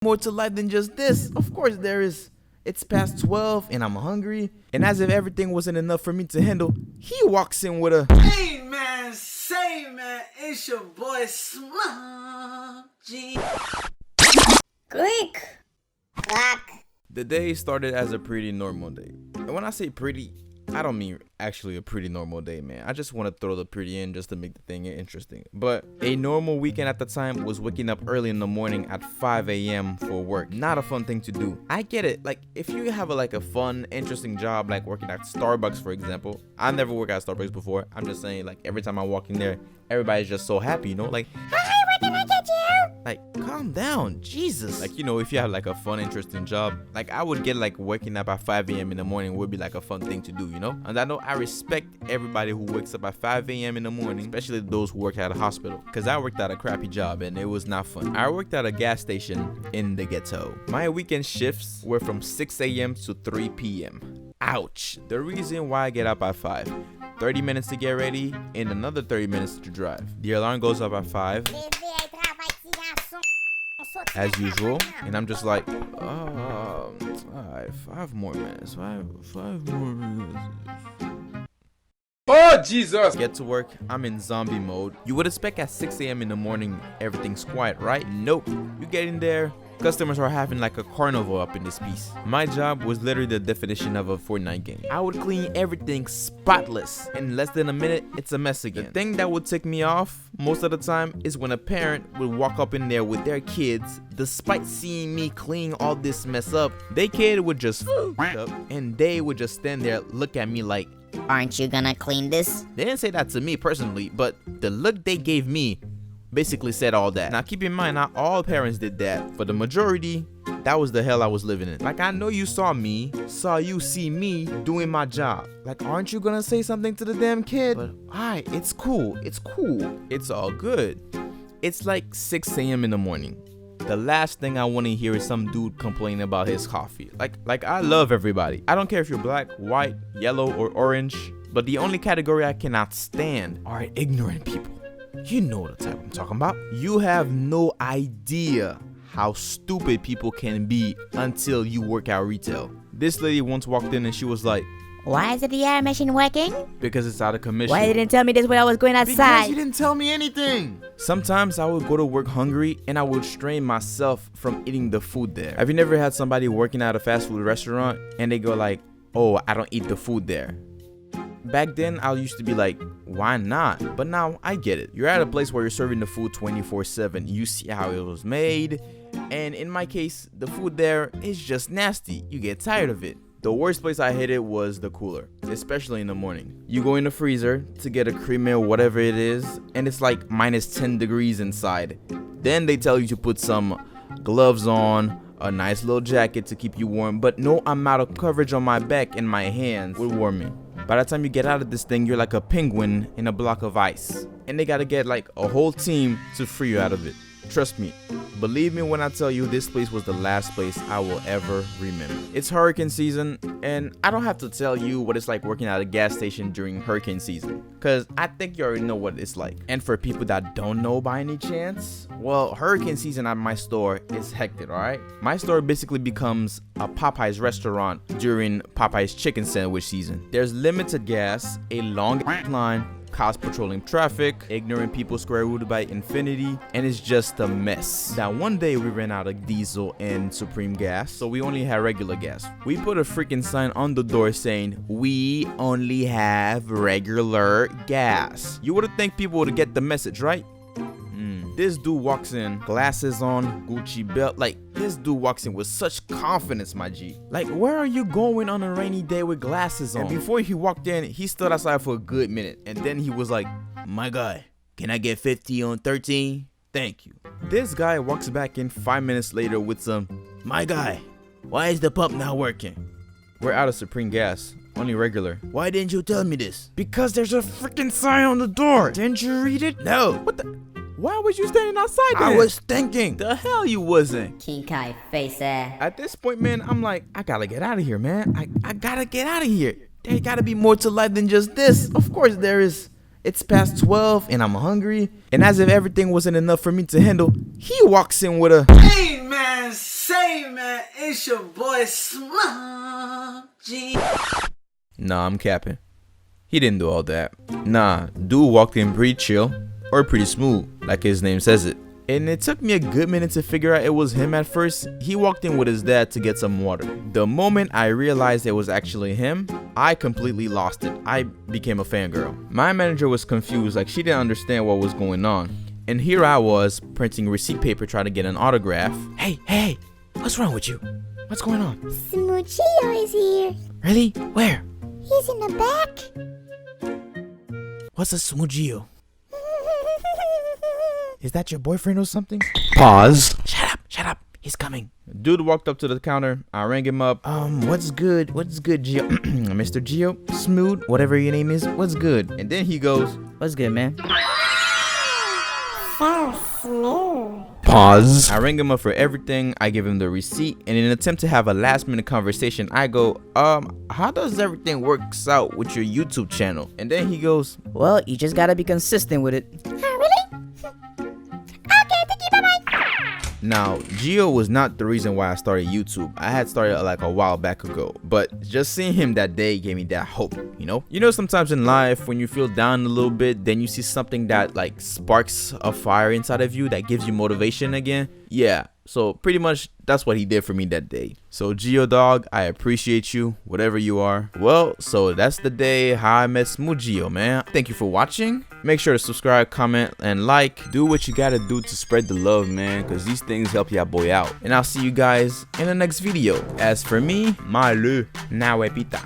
more to life than just this. Of course there is. It's past 12 and I'm hungry. And as if everything wasn't enough for me to handle, he walks in with a Hey man, say man, it's your boy Smoothgio. Click. Clack. The day started as a pretty normal day. And when I say pretty, I don't mean actually a pretty normal day, man. I just want to throw the pretty in just to make the thing interesting. But a normal weekend at the time was waking up early in the morning at 5 a.m. for work. Not a fun thing to do. I get it. Like, if you have a fun, interesting job, like working at Starbucks, for example. I never worked at Starbucks before. I'm just saying, like, every time I walk in there, everybody's just so happy, you know? Like, Hi, what can I get you? like, calm down, Jesus. Like, you know, if you have like a fun, interesting job, like I would get like waking up at 5 a.m. in the morning would be like a fun thing to do, you know? And I know I respect everybody who wakes up at 5 a.m. in the morning, especially those who work at a hospital, because I worked at a crappy job and it was not fun. I worked at a gas station in the ghetto. My weekend shifts were from 6 a.m. to 3 p.m. Ouch. The reason why I get up at 5. 30 minutes to get ready and another 30 minutes to drive. The alarm goes up at 5 as usual, and I'm just like, oh, 5 more minutes, five more minutes. Oh, Jesus! Get to work, I'm in zombie mode. You would expect at 6 a.m. in the morning, everything's quiet, right? Nope. You get in there, customers are having like a carnival up in this piece. My job was literally the definition of a Fortnite game. I would clean everything spotless. In less than a minute, it's a mess again. The thing that would tick me off most of the time is when a parent would walk up in there with their kids. Despite seeing me clean all this mess up, their kid would just up and they would just stand there, look at me like, Aren't you gonna clean this? they didn't say that to me personally, but the look they gave me basically said all that. Now keep in mind, not all parents did that. For the majority, that was the hell I was living in. Like, I know you saw you see me doing my job. Like, aren't you gonna say something to the damn kid? But alright, it's cool. It's all good. It's like 6 a.m. in the morning. The last thing I want to hear is some dude complaining about his coffee. Like I love everybody. I don't care if you're black, white, yellow, or orange. But the only category I cannot stand are ignorant people. You know the type I'm talking about. You have no idea how stupid people can be until you work at retail. This lady once walked in and she was like, Why isn't the air machine working? because it's out of commission. Why didn't you tell me this when I was going Because outside? you didn't tell me anything. Sometimes I would go to work hungry and I would strain myself from eating the food there. Have you never had somebody working at a fast food restaurant and they go like, oh, I don't eat the food there? Back then, I used to be like, why not? But now I get it. You're at a place where you're serving the food 24/7. You see how it was made. And in my case, the food there is just nasty. You get tired of it. The worst place I hated was the cooler, especially in the morning. You go in the freezer to get a creamy or whatever it is, and it's like minus 10 degrees inside. Then they tell you to put some gloves on, a nice little jacket to keep you warm, but no amount of coverage on my back and my hands would warm me. By the time you get out of this thing, you're like a penguin in a block of ice. And they gotta get like a whole team to free you out of it. Trust me. Believe me when I tell you this place was the last place I will ever remember. It's hurricane season, and I don't have to tell you what it's like working at a gas station during hurricane season, because I think you already know what it's like. And for people that don't know by any chance, well, hurricane season at my store is hectic, alright? My store basically becomes a Popeye's restaurant during Popeye's chicken sandwich season. There's limited gas, a long line, cops patrolling traffic, ignorant people square rooted by infinity, and it's just a mess. Now one day we ran out of diesel and Supreme gas, so we only had regular gas. We put a freaking sign on the door saying, we only have regular gas. You would've think people would get the message, right? This dude walks in, glasses on, Gucci belt. Like, this dude walks in with such confidence, my G. Like, where are you going on a rainy day with glasses on? And before he walked in, he stood outside for a good minute. And then he was like, my guy, can I get 50 on 13? Thank you. This guy walks back in 5 minutes later with some, my guy, why is the pump not working? We're out of Supreme gas. Only regular. Why didn't you tell me this? Because there's a freaking sign on the door. Didn't you read it? No. What the? Why was you standing outside then? I was thinking. The hell you wasn't. King Kai face ass. At this point, man, I'm like, I gotta get out of here, man. I gotta get out of here. There gotta be more to life than just this. Of course there is. It's past 12 and I'm hungry. And as if everything wasn't enough for me to handle, he walks in with a, Hey man, Man, say man, it's your boy Smoothgio. Nah, I'm capping. He didn't do all that. Nah, dude walked in pretty chill, or pretty smooth, like his name says it. And it took me a good minute to figure out it was him at first. He walked in with his dad to get some water. The moment I realized it was actually him, I completely lost it. I became a fangirl. My manager was confused, like she didn't understand what was going on. And here I was, printing receipt paper trying to get an autograph. Hey, what's wrong with you? What's going on? Smoothgio is here. Really? Where? He's in the back. What's a Smoothgio? Is that your boyfriend or something? Pause. Shut up. He's coming. Dude walked up to the counter. I rang him up. What's good, Gio? Mr. Gio? Smooth? Whatever your name is, what's good? And then he goes, what's good, man? So smooth. Pause. I rang him up for everything. I give him the receipt. And in an attempt to have a last minute conversation, I go, how does everything works out with your YouTube channel? And then he goes, Well, you just gotta be consistent with it. Oh, really? Okay, thank you, bye-bye. now, Gio was not the reason why I started YouTube. I had started like a while back ago, but just seeing him that day gave me that hope, you know? You know, sometimes in life when you feel down a little bit, then you see something that like sparks a fire inside of you that gives you motivation again. Yeah, so pretty much that's what he did for me that day. So Gio dog, I appreciate you, whatever you are. Well, so that's the day how I met Smoothgio, man. Thank you for watching. Make sure to subscribe, comment, and like. Do what you gotta do to spread the love, man, because these things help your boy out. And I'll see you guys in the next video. As for me, my le na wepita.